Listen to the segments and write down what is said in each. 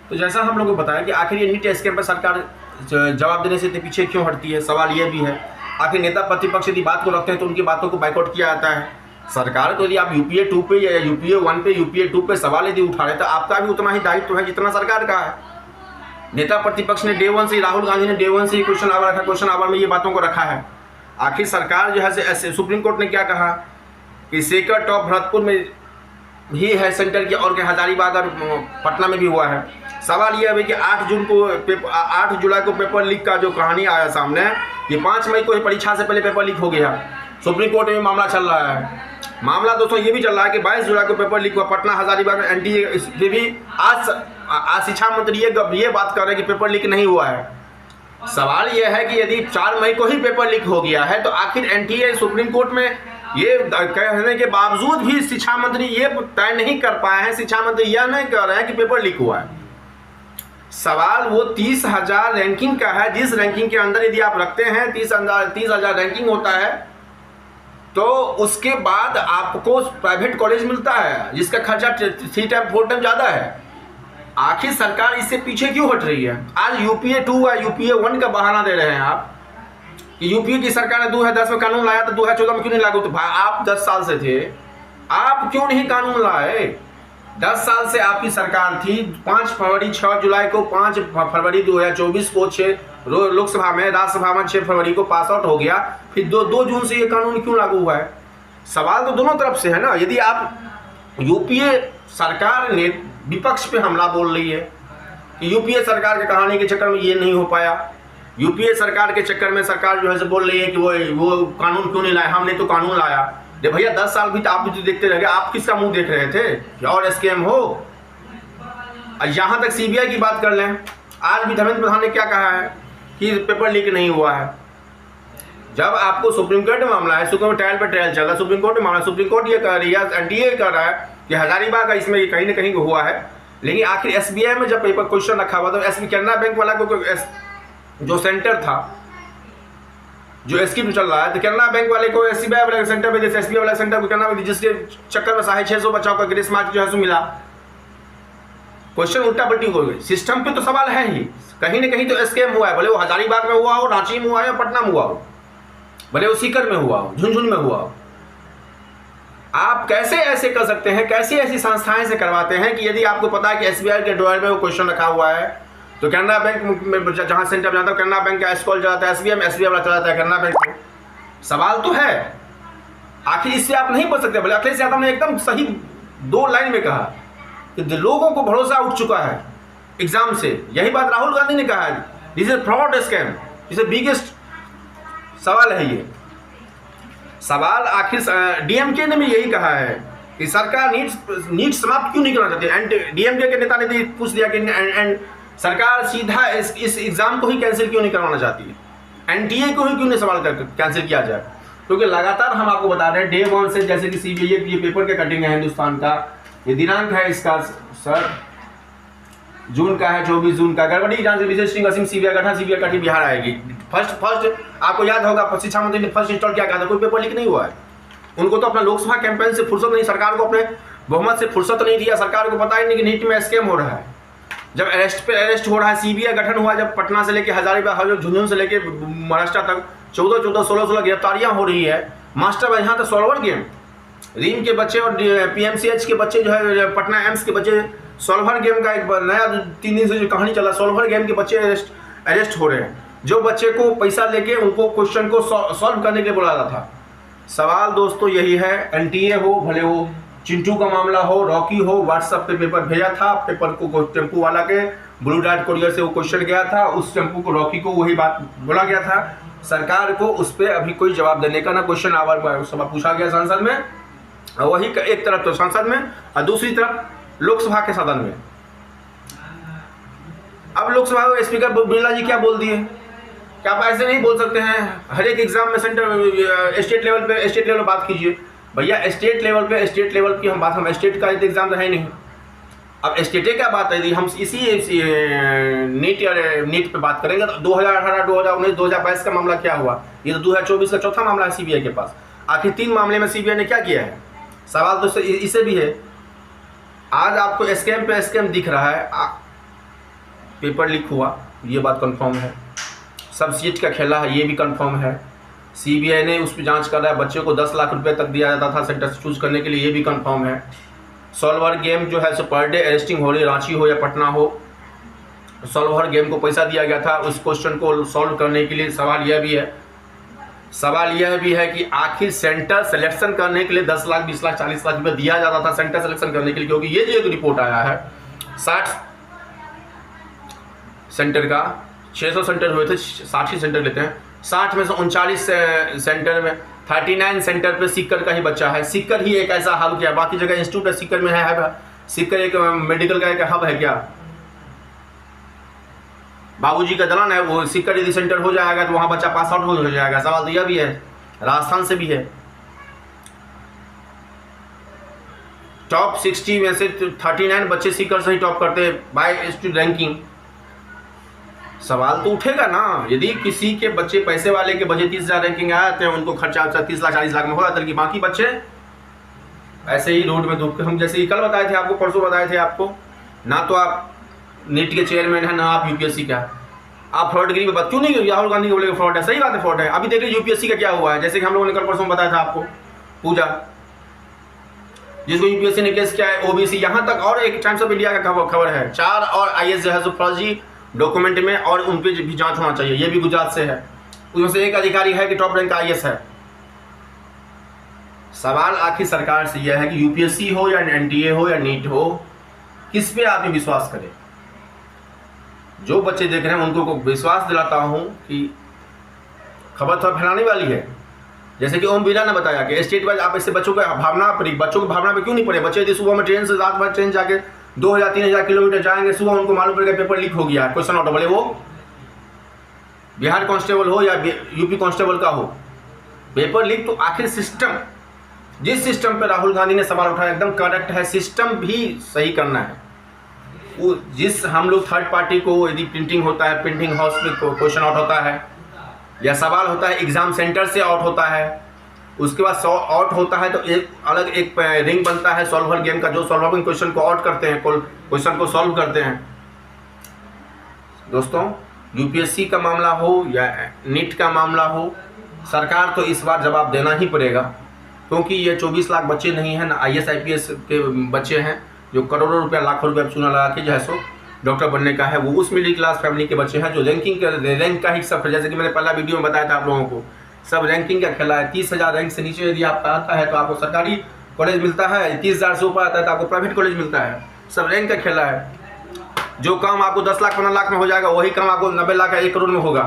तो जैसा हम लोगों को बताया कि आखिर ये नीट स्कैम पर सरकार जवाब देने से इतने पीछे क्यों हटती है, सवाल ये भी है। आखिर नेता प्रतिपक्ष यदि बात को रखते हैं तो उनकी बातों को बाइकआउट किया जाता है। सरकार को यदि आप यूपीए 2 पे या यूपीए 1 पे यूपीए 2 पे सवाल यदि उठा रहे तो आपका भी उतना ही दायित्व है जितना सरकार का है। नेता प्रतिपक्ष ने डे 1 से, राहुल गांधी ने डे 1 से क्वेश्चन आवर रखा, क्वेश्चन आवर में ये बातों को रखा है। आखिर सरकार जो है, सुप्रीम कोर्ट ने क्या कहा कि सेकर टॉप भरतपुर में भी है सेंटर की और हजारीबाग और पटना में भी हुआ है। सवाल यह है कि 8 जुलाई को पेपर लीक का जो कहानी आया सामने, ये 5 मई को ही परीक्षा से पहले पेपर लीक हो गया। सुप्रीम कोर्ट में मामला चल रहा है। मामला दोस्तों ये भी चल रहा है कि 22 जुलाई को पेपर लीक हुआ पटना हजारीबाग में। एनटीए भी आज शिक्षा मंत्री ये बात कर रहे हैं कि पेपर लीक नहीं हुआ है। सवाल यह है कि यदि 4 मई को ही पेपर लीक हो गया है तो आखिर एनटीए सुप्रीम कोर्ट में ये कहने के बावजूद भी शिक्षा मंत्री ये तय नहीं कर पाए हैं, शिक्षा मंत्री यह नहीं कह रहे हैं कि पेपर लीक हुआ है। सवाल वो 30,000 रैंकिंग का है, जिस रैंकिंग के अंदर यदि आप रखते हैं 30,000 रैंकिंग होता है तो उसके बाद आपको प्राइवेट कॉलेज मिलता है जिसका खर्चा 3 टाइम 4 टाइम ज़्यादा है। आखिर सरकार इससे पीछे क्यों हट रही है? आज यूपीए 2 या यूपीए 1 का बहाना दे रहे हैं आप कि यूपीए की सरकार ने 2010 में कानून लाया तो 2014 में क्यों नहीं लागू? तो भाई आप 10 साल से थे, आप क्यों नहीं कानून लाए? 10 साल से आपकी सरकार थी। 5 फरवरी 6 जुलाई को 5 फरवरी 2024 को 6 लोकसभा में, राज्यसभा में 6 फरवरी को पास आउट हो गया। फिर 2 जून से ये कानून क्यों लागू हुआ है? सवाल तो दोनों तरफ से है ना। यदि आप यूपीए सरकार ने विपक्ष पे हमला बोल रही है कि यूपीए सरकार के कहानी के चक्कर में ये नहीं हो पाया, यूपीए सरकार के चक्कर में सरकार जो है बोल रही है कि वो कानून क्यों नहीं लाया, हमने तो कानून लाया। दे भैया 10 साल भी तो आप भी तो देखते रह गए, आप किसका मुंह देख रहे थे कि और स्कैम हो? यहाँ तक सीबीआई की बात कर लें, आज भी धर्मेंद्र प्रधान ने क्या कहा है कि पेपर लीक नहीं हुआ है। जब आपको सुप्रीम कोर्ट में मामला है, सुप्रीम ट्रायल पे ट्रायल चल रहा है, सुप्रीम कोर्ट में मामला, सुप्रीम कोर्ट ये कह रही है, एनटीए कह रहा है कि हजारीबाग का इसमें कहीं ना कहीं हुआ है। लेकिन आखिर एसबीआई में जब पेपर क्वेश्चन रखा हुआ तो कैनरा बैंक वाला को जो सेंटर था, जो स्कीम चल रहा है, तो कैनरा बैंक वाले को एसबीआई वाले सेंटर पे, जैसे एसबीआई वाला सेंटर पे जिसके चक्कर में 650 बच्चों का ग्रेस मार्क जो है सो मिला। क्वेश्चन उल्टा पलटी हो गई। सिस्टम पे तो सवाल है ही, कहीं ना कहीं तो स्कैम हुआ है, भले वो हजारीबाग में हुआ हो, रांची में हुआ है, पटना में हुआ हो, भले वो सीकर में हुआ हो, झुंझुनू में हुआ हो। आप कैसे ऐसे कर सकते हैं? कैसी ऐसी संस्थाएं से करवाते हैं कि यदि आपको पता है कि एसबीआई के ड्रॉयर में वो क्वेश्चन रखा हुआ है तो कैनरा बैंक में जहां सेंटर जाता है कैनरा बैंक का स्कॉल चलाता है, एसबीआई में एसबीआई वाला चलाता है कैनरा बैंक में। सवाल तो है, आखिर इससे आप नहीं बोल सकते। भले अखिलेश यादव ने एकदम सही 2 लाइन में कहा कि लोगों को भरोसा उठ चुका है एग्जाम से। यही बात राहुल गांधी ने कहा है, this is fraud scam, this is biggest सवाल है ये। सवाल आखिर डीएमके ने भी यही कहा है कि सरकार नीट समाप्त क्यों नहीं करना चाहती। एंड डीएमके के नेता ने भी पूछ दिया कि सरकार सीधा इस एग्जाम को ही कैंसिल क्यों नहीं करवाना चाहती है, एनटीए को ही क्यों नहीं सवाल कर कैंसिल किया जाए। क्योंकि लगातार हम आपको बता रहे हैं डे 1 से, जैसे कि सीबीआई ये पेपर के कटिंग है हिंदुस्तान का, ये दिनांक है इसका सर जून का है, 24 जून का। गड़बड़ी जांच विशेष टीम असीम सीबीआई गठन, सीबीआई कटी बिहार आएगी। फर्स्ट आपको याद होगा शिक्षा मंत्री ने फर्स्ट इंस्टॉल क्या कहा था, कोई पेपर लीक नहीं हुआ है। उनको तो अपना लोकसभा कैंपेन से फुर्सत नहीं, सरकार को अपने बहुमत से फुर्सत नहीं दिया। सरकार को पता ही नहीं कि नीट में स्कैम हो रहा है। जब अरेस्ट हो रहा है, सीबीआई गठन हुआ, जब पटना से लेकर हजारीबाग, झुंझुनू से लेकर महाराष्ट्र तक 14 16 गिरफ्तारियां हो रही है। मास्टर यहाँ तक सॉल्वर गेम, रीम के बच्चे और पीएमसीएच के बच्चे जो है, पटना एम्स के बच्चे, सॉल्वर गेम का एक नया 3 दिन से जो कहानी चला, सॉल्वर गेम के बच्चे अरेस्ट हो रहे हैं। जो बच्चे को पैसा लेके उनको क्वेश्चन को सॉल्व करने के लिए बुलाया था। सवाल दोस्तों यही है, एनटीए हो, भले वो चिंटू का मामला हो, रॉकी हो, व्हाट्सएप पे पेपर भेजा था, पेपर को टेम्पू वाला के ब्लू डार्ट कोरियर से वो क्वेश्चन गया था, उस टेम्पू को रॉकी को वही बात बोला गया था। सरकार को उस पर अभी कोई जवाब देने का ना क्वेश्चन आवर सभा पूछा गया संसद में, वही एक तरफ तो संसद में और दूसरी तरफ लोकसभा के सदन में। अब लोकसभा में स्पीकर बिरला जी क्या बोल दिए कि आप ऐसे नहीं बोल सकते हैं, हर एक एग्जाम में सेंटर स्टेट लेवल बात कीजिए। भैया स्टेट लेवल की हम बात, हम स्टेट का एग्जाम तो है नहीं। अब स्टेटे क्या बात है, यदि हम इसी नीट पे बात करेंगे तो 2018, 2019, 2022 का मामला क्या हुआ, ये तो 2024 का चौथा मामला है सीबीआई के पास। आखिर 3 मामले में सीबीआई ने क्या किया है? सवाल तो इसे भी है। आज आपको स्कैम पे स्कैम दिख रहा है। पेपर लीक हुआ, ये बात कंफर्म है। सब सीट का खेला है, ये भी कंफर्म है। सीबीआई ने उस पर जांच कर रहा है। बच्चे को 10 लाख रुपए तक दिया जाता था सेंटर चूज़ करने के लिए, ये भी कंफर्म है। सॉल्वर गेम जो है सो पर डे अरेस्टिंग हो रही, रांची हो या पटना हो, सॉल्वर गेम को पैसा दिया गया था उस क्वेश्चन को सॉल्व करने के लिए। सवाल यह भी है कि आखिर सेंटर सिलेक्शन करने के लिए 10 लाख 20 लाख 40 लाख रुपये दिया जाता था सेंटर सिलेक्शन करने के लिए, क्योंकि ये जो एक रिपोर्ट आया है 60 सेंटर का, 600 सेंटर हुए थे, 60 ही सेंटर लेते हैं, 60 में से 39 सेंटर में 39 सेंटर पे सीकर का ही बच्चा है। सीकर ही एक ऐसा हब क्या, बाकी जगह इंस्टीट्यूट है, सीकर में है। सीकर एक मेडिकल का एक हब है क्या? बाबूजी का दलान है, वो सीकर यदि सेंटर हो जाएगा तो वहाँ बच्चा पास आउट हो जाएगा। सवाल तो यह भी है, राजस्थान से भी है। टॉप 60 में से 39 बच्चे सीकर से ही टॉप करते हैं बाय स्टूडेंट रैंकिंग। सवाल तो उठेगा ना, यदि किसी के बच्चे पैसे वाले के बचे 30,000 रैंकिंग आए थे, उनको खर्चा 30 लाख 40 लाख में हो जाता है, कि बाकी बच्चे ऐसे ही रोड में धूप के, हम जैसे ही कल बताए थे आपको, परसों बताए थे आपको, ना तो आप नीट के चेयरमैन है, ना आप यूपीएससी का, आप फ्रॉडगिरी में बात क्यों नहीं? राहुल गांधी को बोलेगा फ्रॉड है, सही बात है फ्रॉड है। अभी देख लीजिए यूपीएससी का क्या हुआ है, जैसे कि हम लोगों ने कल परसों बताया था आपको, पूजा जिसको यूपीएससी ने केस किया है, ओबीसी, यहाँ तक। और एक टाइम्स ऑफ इंडिया का खबर है, 4 और आईएएस जो है सो फर्जी डॉक्यूमेंट में, और उन पर भी जांच होना चाहिए, ये भी गुजरात से है। उसमें से एक अधिकारी है कि टॉप रैंक का आईएएस है। सवाल आखिर सरकार से यह है कि यूपीएससी हो या एनटीए हो या नीट हो, किस पे आदमी विश्वास करे? जो बच्चे देख रहे हैं उनको को विश्वास दिलाता हूं कि खबर तो फैलाने वाली है। जैसे कि ओम बिरला ने बताया कि स्टेट वाइज आप इससे बच्चों की भावना पे क्यों नहीं पड़े? बच्चे यदि सुबह में ट्रेन से रात भर ट्रेन जाके 2000-3000 किलोमीटर जाएंगे, सुबह उनको मालूम पड़ेगा पेपर लीक हो गया, क्वेश्चन आउट, बोले वो बिहार कांस्टेबल हो या यूपी कांस्टेबल का हो, पेपर लीक तो आखिर सिस्टम, जिस सिस्टम पे राहुल गांधी ने सवाल उठाया एकदम करेक्ट है, सिस्टम भी सही करना है। वो जिस हम लोग थर्ड पार्टी को यदि प्रिंटिंग होता है, प्रिंटिंग हाउस में क्वेश्चन आउट होता है या सवाल होता है एग्जाम सेंटर से आउट होता है, उसके बाद आउट होता है तो एक अलग एक रिंग बनता है सॉल्वर गेम का, जो सॉल्विंग क्वेश्चन को आउट करते हैं, क्वेश्चन को सॉल्व करते हैं। दोस्तों, यूपीएससी का मामला हो या नीट का मामला हो, सरकार तो इस बार जवाब देना ही पड़ेगा, क्योंकि ये 24 लाख बच्चे नहीं हैं ना, आईएएस आईपीएस के बच्चे हैं जो करोड़ों रुपया लाखों रुपया चूना लगा के जो है सो डॉक्टर बनने का है, वो उस मिडिल क्लास फैमिली के बच्चे हैं जो रैंक का ही सब, जैसे कि मैंने पहला वीडियो में बताया था आप लोगों को, सब रैंकिंग का खेला है। 30,000 रैंक से नीचे यदि आपका आता है तो आपको सरकारी कॉलेज मिलता है, 30,000 से ऊपर आता है तो आपको प्राइवेट कॉलेज मिलता है। सब रैंक का खेला है। जो काम आपको 10 लाख 15 लाख में हो जाएगा, वही काम आपको 90 लाख या 1 करोड़ में होगा,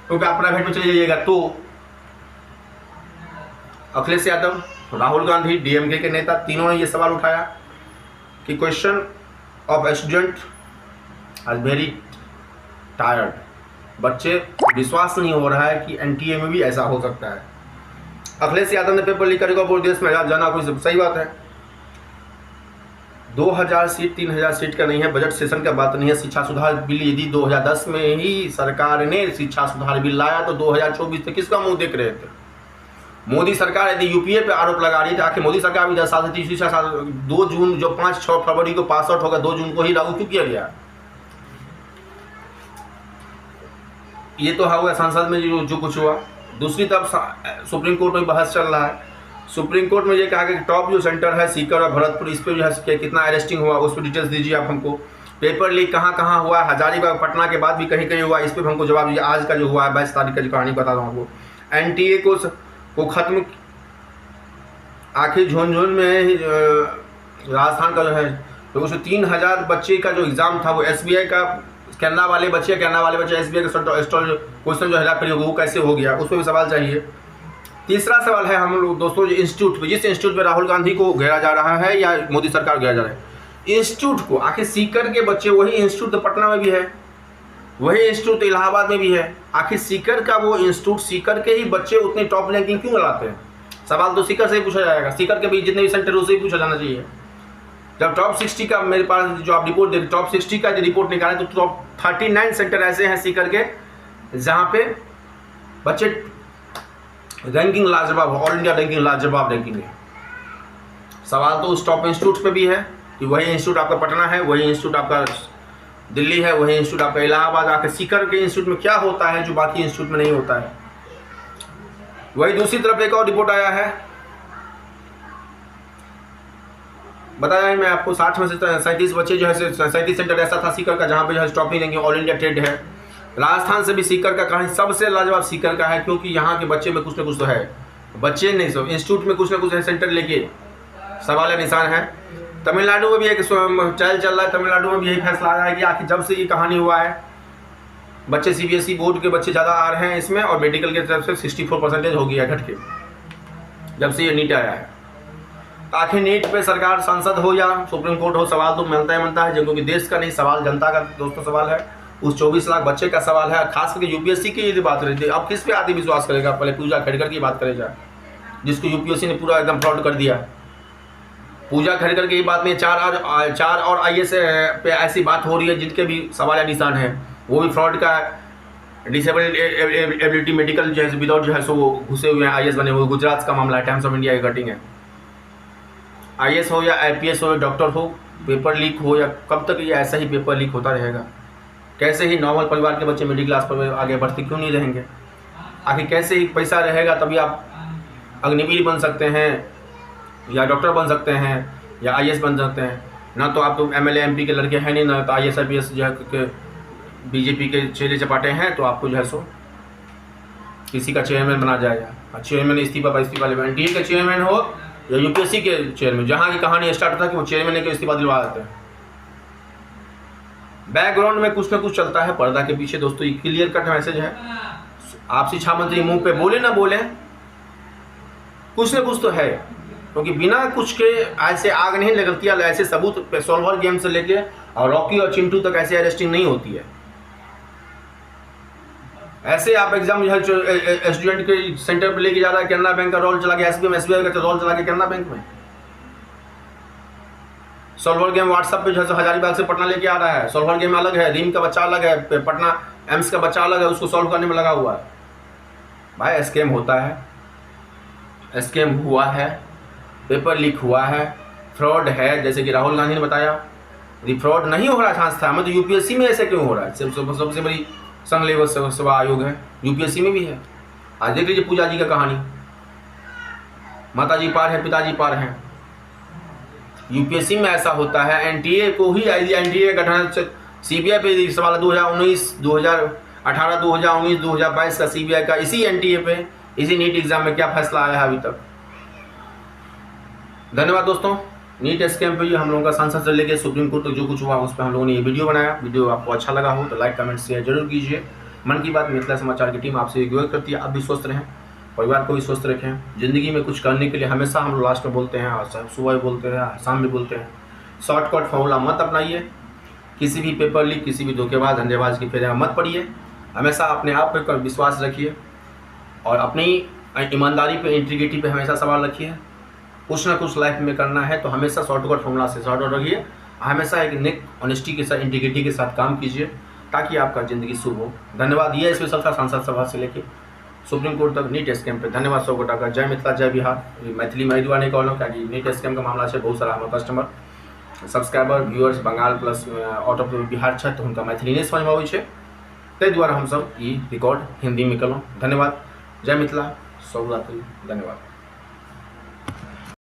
क्योंकि आप प्राइवेट में चले जाइएगा। तो अखिलेश यादव, राहुल गांधी, डीएमके के नेता, तीनों ने ये सवाल उठाया कि question of student are very tired. बच्चे विश्वास नहीं हो रहा है कि एनटीए में भी ऐसा हो सकता है। अखिलेश यादव ने पेपर लीक करेगा पूरे देश में जाना कोई सही बात है। 2000 सीट 3000 सीट का नहीं है, बजट सेशन का बात नहीं है। शिक्षा सुधार बिल यदि 2010 में ही सरकार ने शिक्षा सुधार बिल लाया तो 2024 तक किसका मुंह देख रहे थे? मोदी सरकार यदि यूपीए पे आरोप लगा रही थी, आखिर मोदी सरकार भी 10 साल से शिक्षा 2 जून जो 5-6 फरवरी को पास आउट होगा, 2 जून को ही लागू क्यों किया गया? ये तो हुआ संसद में जो कुछ हुआ। दूसरी तरफ सुप्रीम कोर्ट में बहस चल रहा है। सुप्रीम कोर्ट में ये कहा कि टॉप जो सेंटर है सीकर और भरतपुर, इस पर जो है कितना अरेस्टिंग हुआ, उस पर डिटेल्स दीजिए आप हमको। पेपर लीक कहाँ कहाँ हुआ, हजारीबाग पटना के बाद भी कहीं कहीं हुआ, इस पर हमको जवाब दीजिए। आज का जो हुआ है 22 तारीख का जो कहानी बता रहा हूँ आपको। एनटीए को खत्म, आखिर झुंझुन में राजस्थान का जो है तो उस 3000 बच्चे का जो एग्ज़ाम था वो एसबीआई का कैनरा वाले बच्चे एसबीआई का स्टॉल क्वेश्चन जो हेरा फेरी वो कैसे हो गया, उस पर भी सवाल चाहिए। तीसरा सवाल है हम लोग दोस्तों, जो इंस्टीट्यूट पे, जिस इंस्टीट्यूट पे राहुल गांधी को घेरा जा रहा है या मोदी सरकार घेरा जा रहा है, इंस्टीट्यूट को, आखिर सीकर के बच्चे, वही इंस्टीट्यूट तो पटना में भी है, वही इंस्टीट्यूट तो इलाहाबाद में भी है। आखिर सीकर का वो इंस्टीट्यूट, सीकर के ही बच्चे उतनी टॉप रैंकिंग क्यों लाते हैं? सवाल तो सीकर से ही पूछा जाएगा। सीकर के भी जितने भी सेंटर उससे ही पूछा जाना चाहिए। जब टॉप 60 का मेरे पास जो आप रिपोर्ट देखें, टॉप 60 का जो रिपोर्ट निकाले तो टॉप 39 सेंटर ऐसे हैं सीकर के जहाँ पे बच्चे रैंकिंग लाजवाब, ऑल इंडिया रैंकिंग लाजवाब रैंकिंग है। सवाल तो उस टॉप इंस्टीट्यूट पे भी है कि वही इंस्टीट्यूट आपका पटना है, वही इंस्टीट्यूट आपका दिल्ली है वही इंस्टीट्यूट आपका, इलाहाबाद आकर सीकर के इंस्टीट्यूट में क्या होता है जो बाकी इंस्टीट्यूट में नहीं होता है। वही दूसरी तरफ एक और रिपोर्ट आया है, बताया है मैं आपको 60 में से 37 बच्चे जो है 37 सेंटर ऐसा था सीकर का जहाँ पे जो है ट्रॉफी लेंगे, ऑल इंडिया ट्रेड है। राजस्थान से भी सीकर का कहानी सबसे लाजवाब सीकर का है, क्योंकि यहाँ के बच्चे में कुछ ना कुछ तो है, बच्चे नहीं सब इंस्टीट्यूट में कुछ ना कुछ है, सेंटर लेके सवाल निशान है। तमिलनाडु में भी एक ट्रायल चल रहा है, तमिलनाडु में भी यही फैसला आया है कि आखिर जब से ये कहानी हुआ है बच्चे CBSE बोर्ड के बच्चे ज़्यादा आ रहे हैं इसमें, और मेडिकल की तरफ से 64% हो गया घट के जब से ये नीट आया है। आखिर नीट पे सरकार, संसद हो या सुप्रीम कोर्ट हो, सवाल तो मिलता है क्योंकि देश का नहीं, सवाल जनता का दोस्तों सवाल है, उस 24 लाख बच्चे का सवाल है। खास करके UPSC की यदि बात रही थी, अब किस पे आदमी विश्वास करेगा? पहले पूजा खड़कर की बात करें जाए, जिसको UPSC ने पूरा एकदम फ्रॉड कर दिया। पूजा खड़कर की बात में 4 और IAS पे ऐसी बात हो रही है जिनके भी सवाल या निशान है, वो भी फ्रॉड का डिसेबल एबिलिटी मेडिकल जो है विदाउट जो है सो वो घुसे हुए हैं, IAS बने हुए। गुजरात का मामला है, टाइम्स ऑफ इंडिया की कटिंग है। IAS हो या IPS हो या डॉक्टर हो, पेपर लीक हो या कब तक ये ऐसा ही पेपर लीक होता रहेगा? कैसे ही नॉर्मल परिवार के बच्चे मिडिल क्लास पर आगे बढ़ते क्यों नहीं रहेंगे? आखिर कैसे ही पैसा रहेगा तभी आप अग्निवीर बन सकते हैं या डॉक्टर बन सकते हैं या IAS बन सकते हैं। ना तो आप तो MLA MP के लड़के हैं नहीं, ना तो IAS IPS जो है BJP के चेले चपाटे हैं, तो आपको जो है सो किसी का चेयरमैन बना जाएगा। चेयरमैन इस्तीफा ले, NTA के चेयरमैन हो या UPSC के चेयरमैन, जहाँ की कहानी स्टार्ट होता है कि वो चेयरमैन के इस्तीफा दिलवा देते हैं। बैकग्राउंड में कुछ ना कुछ चलता है पर्दा के पीछे दोस्तों, ये क्लियर कट मैसेज है। आप शिक्षा मंत्री मुंह पे बोले ना बोले, कुछ ना कुछ तो है, क्योंकि बिना कुछ के ऐसे आग नहीं लगती है, ऐसे सबूत सॉल्वर गेम से लेके और रॉकी और चिंटू तक ऐसे अरेस्टिंग नहीं होती है। ऐसे आप एग्जाम जो है स्टूडेंट के सेंटर पे लेके जा रहा है, कैनरा बैंक का रोल चला गया, SBI का रोल चला गया कैनरा बैंक में। सॉल्वर गेम व्हाट्सएप पे जो है हजारीबाग से पटना लेके आ रहा है, सॉल्वर गेम अलग है, रीम का बच्चा अलग है, पटना एम्स का बच्चा अलग है, उसको सॉल्व करने में लगा हुआ है। भाई स्कैम होता है, स्कैम हुआ है, पेपर लीक हुआ है, फ्रॉड है, जैसे कि राहुल गांधी ने बताया। यदि फ्रॉड नहीं हो रहा चांस था, मतलब UPSC में ऐसे क्यों हो रहा है? सबसे बड़ी संघ लेवल सेवा आयोग है, UPSC में भी है। आज देख लीजिए पूजा जी का कहानी, माताजी पार है पिताजी पार हैं। UPSC में ऐसा होता है, NTA को ही NTA गठन CBI पे सवाल 2019, 2018, 2019, 2022 का CBI का इसी NTA पे, इसी नीट एग्जाम में क्या फैसला आया है अभी तक। धन्यवाद दोस्तों। नीट स्कैम पे हम लोगों का संसद से लेकर सुप्रीम कोर्ट तक जो कुछ हुआ उस पर हम लोगों ने ये वीडियो बनाया। वीडियो आपको अच्छा लगा हो तो लाइक कमेंट शेयर जरूर कीजिए। मन की बात मिथिला समाचार की टीम आपसे रिक्वेस्ट करती है, आप भी स्वस्थ रहें, परिवार को भी स्वस्थ रखें। ज़िंदगी में कुछ करने के लिए हमेशा हम लोग लास्ट में बोलते हैं, और सुबह भी बोलते हैं, शाम भी बोलते हैं, शॉर्टकट फॉर्मूला मत अपनाइए। किसी भी पेपर लीक, किसी भी धोखेबाज धंधेबाज की फेरे में मत पड़िए। हमेशा अपने आप पर विश्वास रखिए और अपनी ईमानदारी पे, इंटीग्रिटी पे हमेशा सवाल रखिए। कुछ ना कुछ लाइफ में करना है तो हमेशा शॉर्टकट फॉर्मूला से शॉर्टकट रखिए। हमेशा एक नेक ऑनेस्टी के साथ, इंटीग्रिटी के साथ काम कीजिए ताकि आपका ज़िंदगी शुभ हो। धन्यवाद। ये स्पेशल था संसद सभा से लेकर सुप्रीम कोर्ट तक नीट स्कैम पे। धन्यवाद सब गोटा का। जय मिथिला जय बिहार। मैथिली में नहीं कहूँ क्या कि नीट स्कैम का मामला है, बहुत सारा हमारे customer subscriber viewers Bengal plus out of Bihar है तो उनका मैथिली नहीं समझ में आबै छै, ताहि दुआरे हम सब ई रिकॉर्ड हिंदी में कलहुँ। धन्यवाद। जय मिथिला। शुभरात्रि। धन्यवाद।